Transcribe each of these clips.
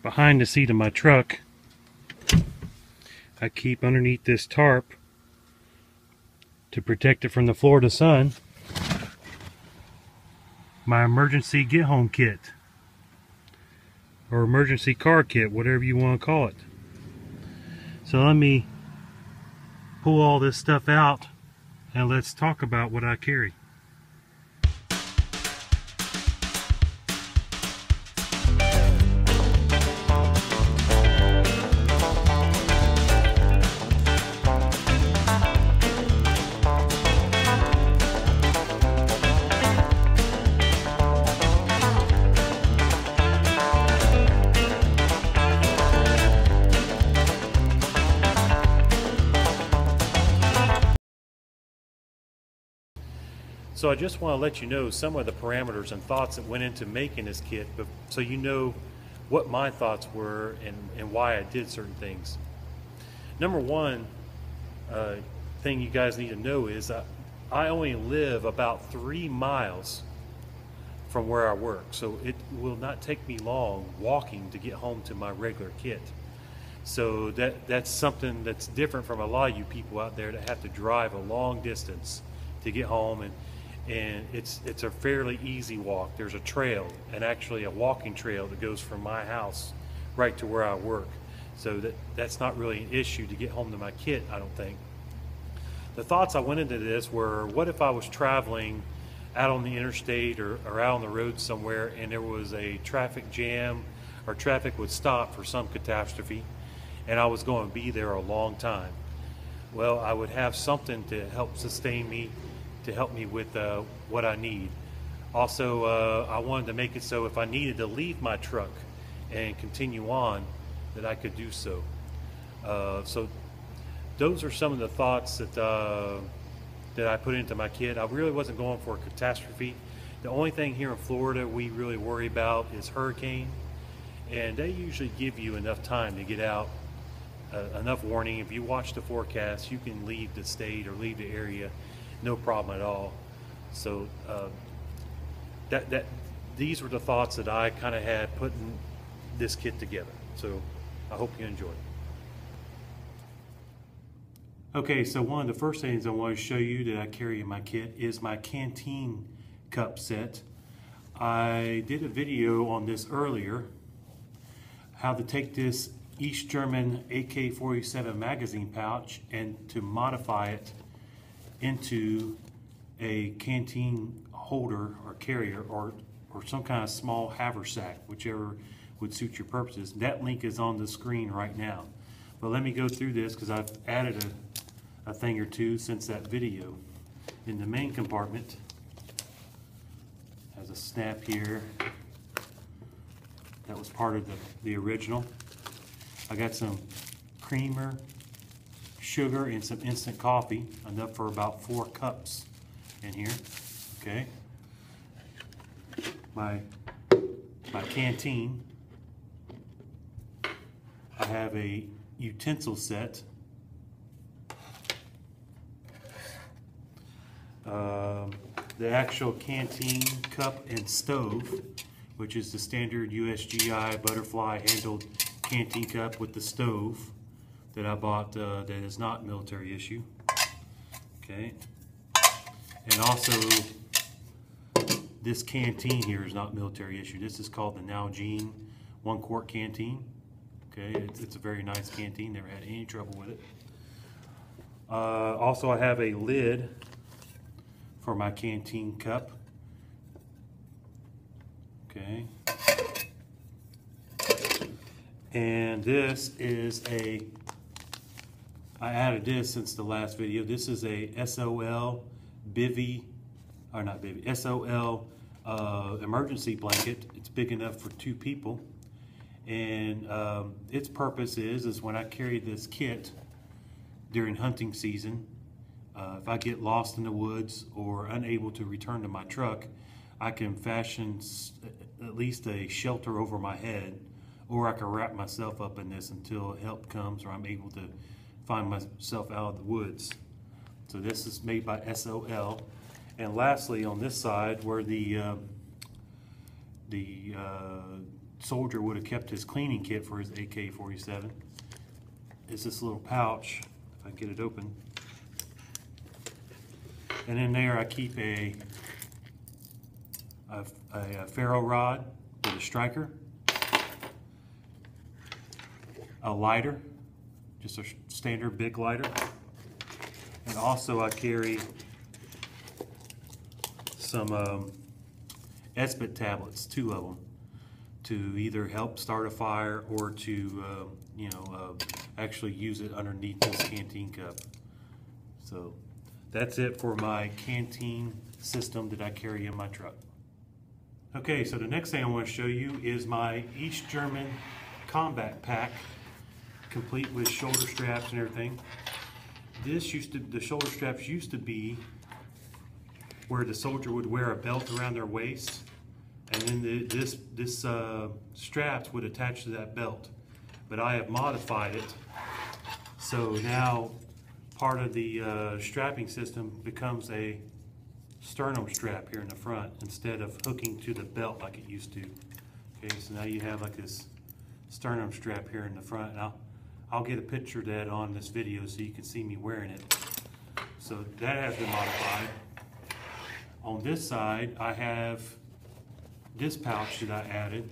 behind the seat of my truck, I keep underneath this tarp to protect it from the Florida sun, my emergency get home kit, or emergency car kit, whatever you want to call it. So let me pull all this stuff out and let's talk about what I carry. So I just want to let you know some of the parameters and thoughts that went into making this kit, but so you know what my thoughts were and why I did certain things. Number one thing you guys need to know is I only live about 3 miles from where I work, so it will not take me long walking to get home to my regular kit. So that's something that's different from a lot of you people out there that have to drive a long distance to get home, and it's a fairly easy walk. There's a trail, and actually a walking trail that goes from my house right to where I work. So that's not really an issue to get home to my kit, I don't think. The thoughts I went into this were, what if I was traveling out on the interstate or out on the road somewhere and there was a traffic jam or traffic would stop for some catastrophe and I was going to be there a long time? Well, I would have something to help sustain me, to help me with what I need. Also, I wanted to make it so if I needed to leave my truck and continue on, that I could do so. So those are some of the thoughts that I put into my kit. I really wasn't going for a catastrophe. The only thing here in Florida we really worry about is hurricane, and they usually give you enough time to get out, enough warning. If you watch the forecast, you can leave the state or leave the area, no problem at all. So these were the thoughts that I kind of had putting this kit together. So I hope you enjoy it. Okay, so one of the first things I want to show you that I carry in my kit is my canteen cup set. I did a video on this earlier, how to take this East German AK-47 magazine pouch and to modify it into a canteen holder or carrier or some kind of small haversack, whichever would suit your purposes. That link is on the screen right now. But let me go through this because I've added a thing or two since that video. In the main compartment has a snap here. That was part of the original. I got some creamer, sugar, and some instant coffee, enough for about 4 cups in here. Okay. My canteen. I have a utensil set. The actual canteen cup and stove, which is the standard USGI butterfly handled canteen cup with the stove that I bought that is not military issue. Okay. And also this canteen here is not military issue. This is called the Nalgene 1-quart canteen. Okay, it's a very nice canteen, never had any trouble with it. Also I have a lid for my canteen cup. Okay. And this is I added this since the last video. This is a SOL bivy, or not bivy, SOL emergency blanket. It's big enough for 2 people. And its purpose is when I carry this kit during hunting season, if I get lost in the woods or unable to return to my truck, I can fashion at least a shelter over my head, or I can wrap myself up in this until help comes or I'm able to find myself out of the woods. So this is made by SOL. And lastly, on this side where the soldier would have kept his cleaning kit for his AK-47. It's this little pouch, if I can get it open. And in there I keep a ferro rod with a striker, a lighter, just a standard big lighter, and also I carry some Espit tablets, 2 of them, to either help start a fire or to actually use it underneath this canteen cup. So that's it for my canteen system that I carry in my truck. Okay, so the next thing I want to show you is my East German combat pack, complete with shoulder straps and everything. The shoulder straps used to be where the soldier would wear a belt around their waist, and then this straps would attach to that belt. But I have modified it, so now part of the strapping system becomes a sternum strap here in the front instead of hooking to the belt like it used to. Okay, so now you have like this sternum strap here in the front. Now I'll get a picture of that on this video so you can see me wearing it. So that has been modified. On this side, I have this pouch that I added,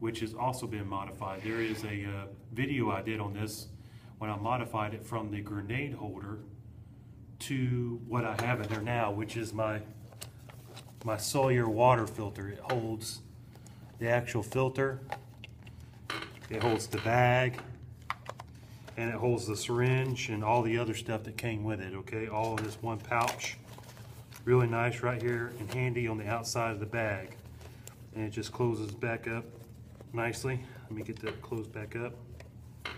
which has also been modified. There is a video I did on this when I modified it from the grenade holder to what I have in there now, which is my Sawyer water filter. It holds the actual filter, it holds the bag, and it holds the syringe and all the other stuff that came with it, okay? All in this one pouch. Really nice right here and handy on the outside of the bag. And it just closes back up nicely. Let me get that closed back up. You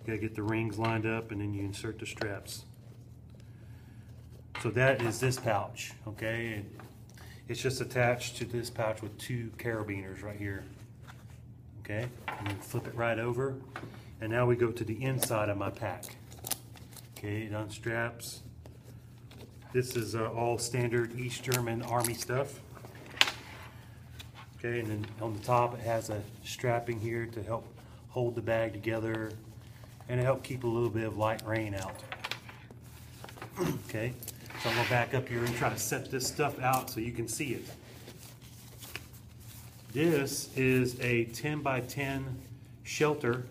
gotta get the rings lined up and then you insert the straps. So that is this pouch, okay? And it's just attached to this pouch with 2 carabiners right here. Okay, and then flip it right over. And now we go to the inside of my pack. Okay, it unstraps. This is all standard East German Army stuff. Okay, and then on the top it has a strapping here to help hold the bag together and to help keep a little bit of light rain out. Okay, so I'm gonna back up here and try to set this stuff out so you can see it. This is a 10 by 10 shelter.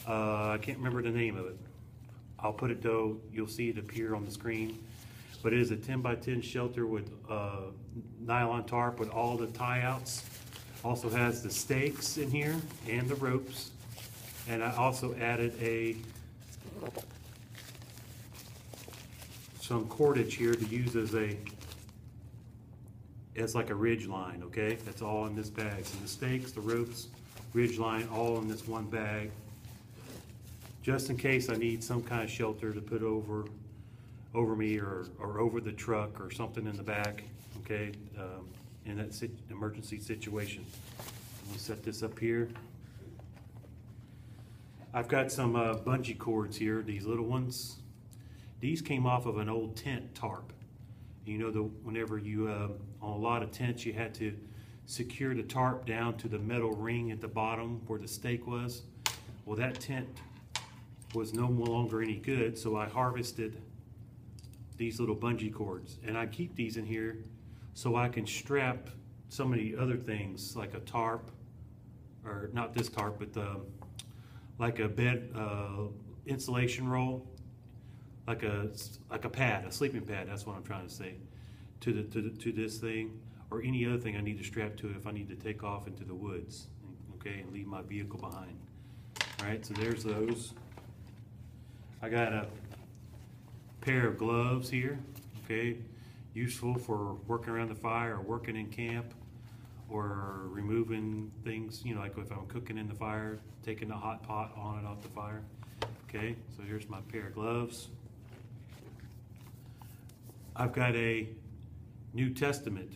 I can't remember the name of it. I'll put it though, you'll see it appear on the screen. But it is a 10 by 10 shelter with nylon tarp with all the tie outs. Also has the stakes in here and the ropes. And I also added some cordage here to use as like a ridge line, okay? That's all in this bag. So the stakes, the ropes, ridge line, all in this one bag. Just in case I need some kind of shelter to put over me or over the truck or something in the back, okay, in that emergency situation. I'm gonna set this up here. I've got some bungee cords here, these little ones. These came off of an old tent tarp. You know, whenever you, on a lot of tents, you had to secure the tarp down to the metal ring at the bottom where the stake was. Well, that tent was no longer any good, so I harvested these little bungee cords, and I keep these in here so I can strap some of the other things like a tarp, or not this tarp, but like a bed insulation roll, like a pad, a sleeping pad. That's what I'm trying to say. To this thing, or any other thing I need to strap to if I need to take off into the woods, okay, and leave my vehicle behind. All right, so there's those. I got a pair of gloves here, okay, useful for working around the fire or working in camp or removing things, you know, like if I'm cooking in the fire, taking the hot pot on and off the fire. Okay, so here's my pair of gloves. I've got a New Testament.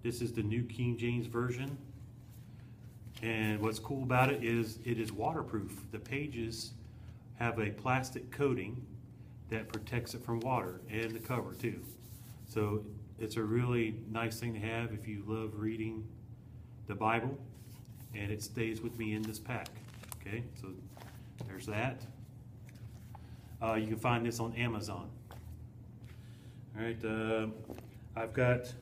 This is the New King James Version, and what's cool about it is waterproof. The pages have a plastic coating that protects it from water, and the cover too. So it's a really nice thing to have if you love reading the Bible, and it stays with me in this pack. Okay, so there's that. You can find this on Amazon. All right, I've got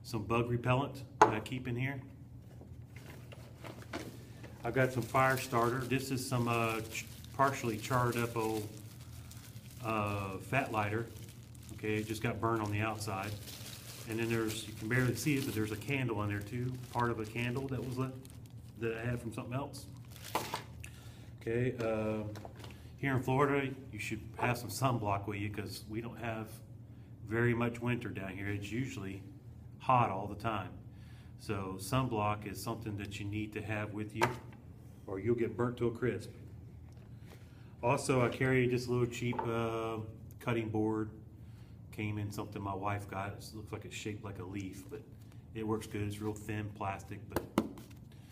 some bug repellent that I keep in here. I've got some fire starter. This is some partially charred up old fat lighter. Okay, it just got burned on the outside. And then there's, you can barely see it, but there's a candle in there too. Part of a candle that was left, that I had from something else. Okay, here in Florida, you should have some sunblock with you because we don't have very much winter down here. It's usually hot all the time. So sunblock is something that you need to have with you or you'll get burnt to a crisp. Also, I carry this little cheap cutting board. Came in something my wife got. It looks like it's shaped like a leaf, but it works good. It's real thin plastic, but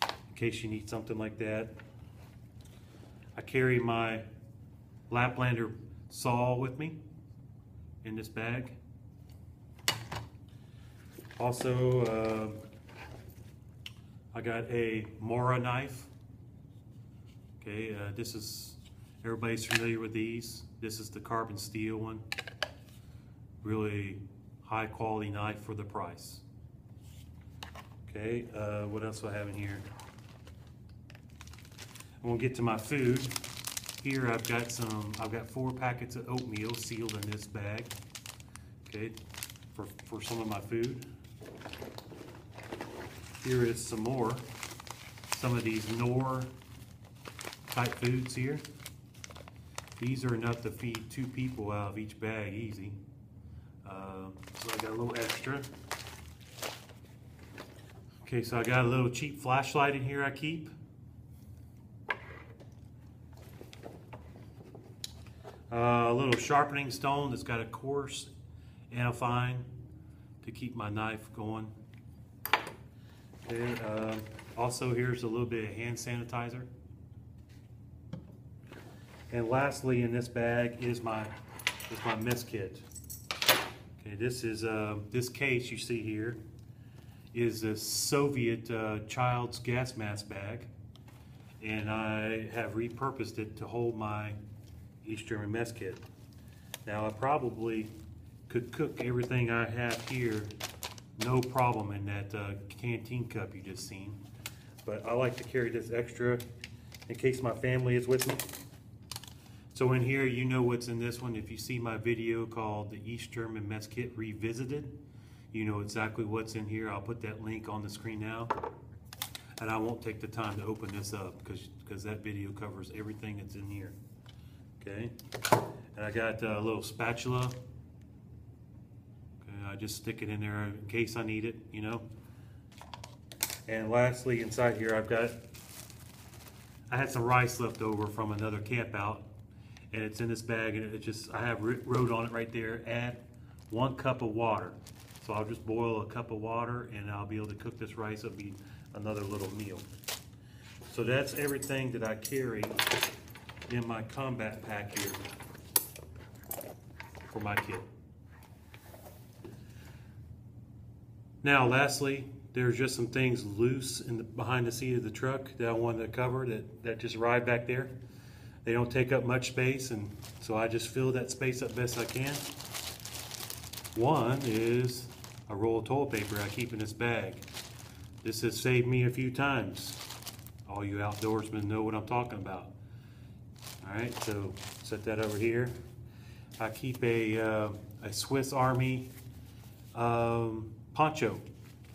in case you need something like that. I carry my Laplander saw with me in this bag. Also, I got a Mora knife. Okay, this is, everybody's familiar with these. This is the carbon steel one. Really high quality knife for the price. Okay, what else do I have in here? I'm gonna get to my food. Here I've got 4 packets of oatmeal sealed in this bag. Okay, for some of my food. Here is some more. Some of these Knorr type foods here. These are enough to feed 2 people out of each bag easy. So I got a little extra. Okay, so I got a little cheap flashlight in here I keep. A little sharpening stone that's got a coarse and a fine to keep my knife going. Okay, also here's a little bit of hand sanitizer. And lastly in this bag is my mess kit. Okay, this is this case you see here is a Soviet child's gas mask bag, and I have repurposed it to hold my East German mess kit. Now I probably could cook everything I have here no problem in that canteen cup you just seen, but I like to carry this extra in case my family is with me. So in here, you know what's in this one. If you see my video called the East German Mess Kit Revisited, you know exactly what's in here. I'll put that link on the screen now. And I won't take the time to open this up because that video covers everything that's in here. Okay. And I got a little spatula. Okay, I just stick it in there in case I need it, you know. And lastly, inside here, I had some rice left over from another camp out. And it's in this bag, and I have wrote on it right there, add 1 cup of water. So I'll just boil a cup of water and I'll be able to cook this rice. It'll be another little meal. So that's everything that I carry in my combat pack here for my kit. Now lastly, there's just some things loose behind the seat of the truck that I wanted to cover that just ride back there. They don't take up much space, and so I just fill that space up best I can. One is a roll of toilet paper I keep in this bag. This has saved me a few times. All you outdoorsmen know what I'm talking about. All right, so set that over here. I keep a Swiss Army poncho,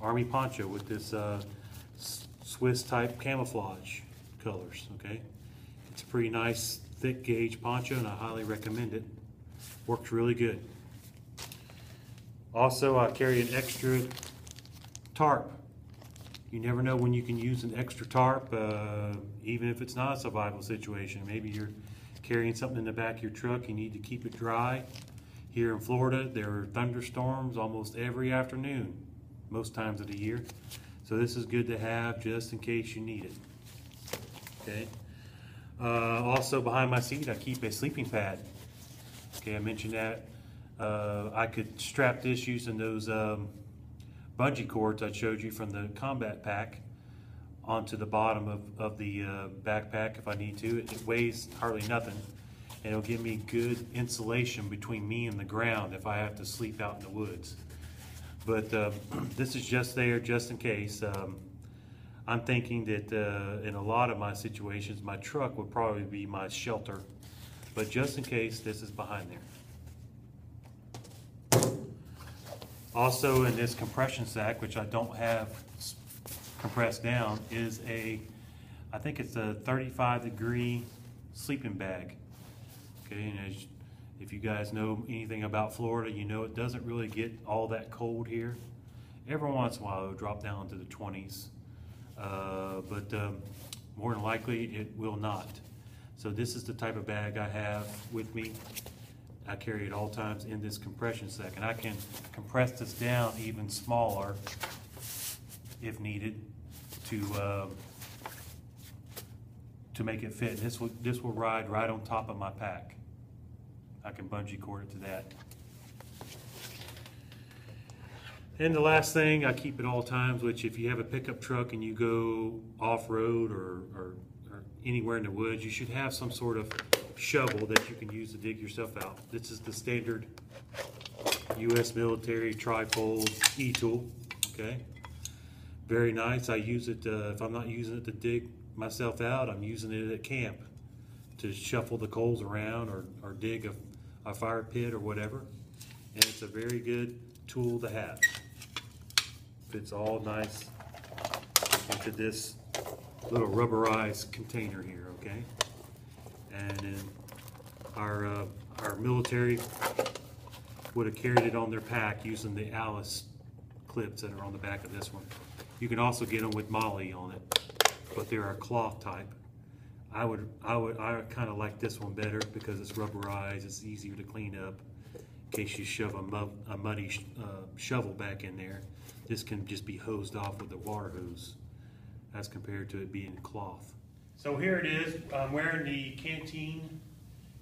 Army poncho with this Swiss type camouflage colors, okay? It's a pretty nice thick gauge poncho and I highly recommend it. Works really good. Also, I carry an extra tarp. You never know when you can use an extra tarp, even if it's not a survival situation. Maybe you're carrying something in the back of your truck, you need to keep it dry. Here in Florida, there are thunderstorms almost every afternoon, most times of the year. So this is good to have just in case you need it. Okay. Also behind my seat, I keep a sleeping pad. Okay, I mentioned that. I could strap this using those bungee cords I showed you from the combat pack onto the bottom of the backpack if I need to. It weighs hardly nothing, and it'll give me good insulation between me and the ground if I have to sleep out in the woods. But this is just there just in case. I'm thinking that in a lot of my situations, my truck would probably be my shelter. But just in case, this is behind there. Also in this compression sack, which I don't have compressed down, is I think it's a 35-degree sleeping bag. Okay, and if you guys know anything about Florida, you know it doesn't really get all that cold here. Every once in a while it'll drop down into the 20s, but more than likely it will not. So this is the type of bag I have with me. I carry it all times in this compression sack, and I can compress this down even smaller if needed to make it fit. This will ride right on top of my pack. I can bungee cord it to that. And the last thing, I keep at all times, which if you have a pickup truck and you go off-road or anywhere in the woods, you should have some sort of shovel that you can use to dig yourself out. This is the standard U.S. military trifold e-tool, okay? Very nice. I use it, if I'm not using it to dig myself out, I'm using it at camp to shuffle the coals around or dig a fire pit or whatever. And it's a very good tool to have. Fits all nice into this little rubberized container here, okay? And then our military would have carried it on their pack using the Alice clips that are on the back of this one. You can also get them with Molly on it, but they're a cloth type. I kind of like this one better because it's rubberized. It's easier to clean up in case you shove a muddy shovel back in there. This can just be hosed off with a water hose as compared to it being cloth. So here it is. I'm wearing the canteen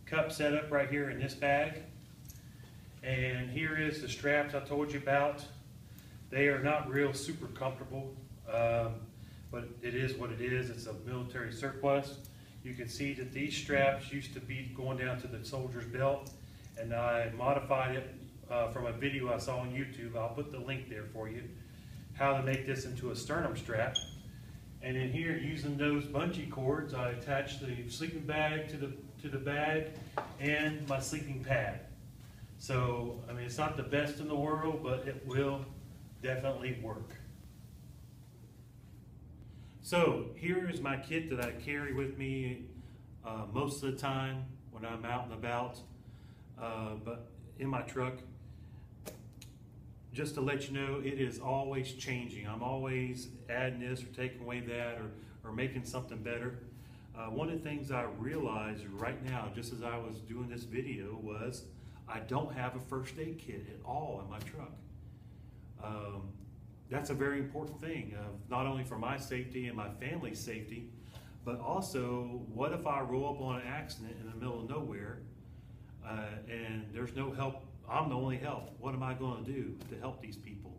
cup setup right here in this bag. And here is the straps I told you about. They are not real super comfortable, but it is what it is. It's a military surplus. You can see that these straps used to be going down to the soldier's belt, and I modified it from a video I saw on YouTube. I'll put the link there for you, how to make this into a sternum strap. And in here, using those bungee cords, I attached the sleeping bag to the bag and my sleeping pad. So, I mean, it's not the best in the world, but it will definitely work. So here is my kit that I carry with me most of the time when I'm out and about, but in my truck. Just to let you know, it is always changing. I'm always adding this or taking away that or making something better. One of the things I realized right now, just as I was doing this video, was I don't have a first aid kit at all in my truck. That's a very important thing, not only for my safety and my family's safety, but also what if I roll up on an accident in the middle of nowhere and there's no help? I'm the only help. What am I going to do to help these people?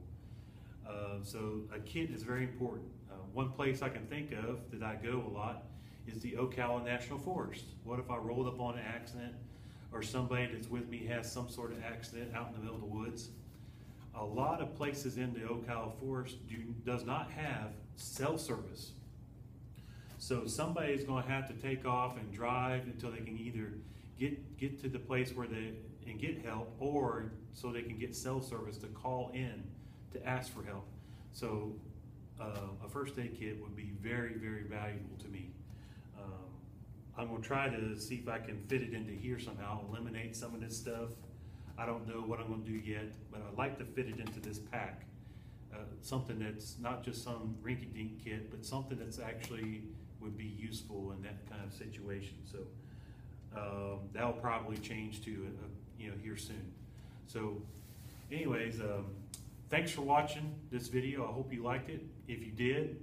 So a kit is very important. One place I can think of that I go a lot is the Ocala National Forest. What if I rolled up on an accident or somebody that's with me has some sort of accident out in the middle of the woods? A lot of places in the Ocala Forest does not have cell service. So somebody's going to have to take off and drive until they can either get to the place where they and get help, or so they can get cell service to call in to ask for help. So a first aid kit would be very, very valuable to me. I'm going to try to see if I can fit it into here somehow, eliminate some of this stuff. I don't know what I'm going to do yet, but I'd like to fit it into this pack. Something that's not just some rinky-dink kit, but something that's actually would be useful in that kind of situation. So that'll probably change too, here soon. So anyways, thanks for watching this video. I hope you liked it. If you did,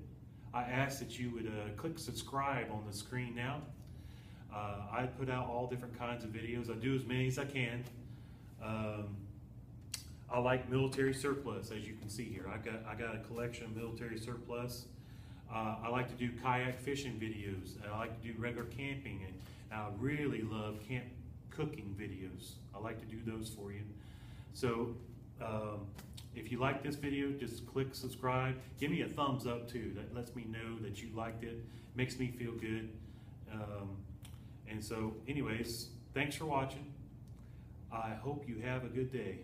I ask that you would click subscribe on the screen now. I put out all different kinds of videos. I do as many as I can. I like military surplus, as you can see here. I got a collection of military surplus. I like to do kayak fishing videos. I like to do regular camping, and I really love camp cooking videos. I like to do those for you. So if you like this video, just click subscribe. Give me a thumbs up too. That lets me know that you liked it. Makes me feel good. And so anyways, thanks for watching. I hope you have a good day.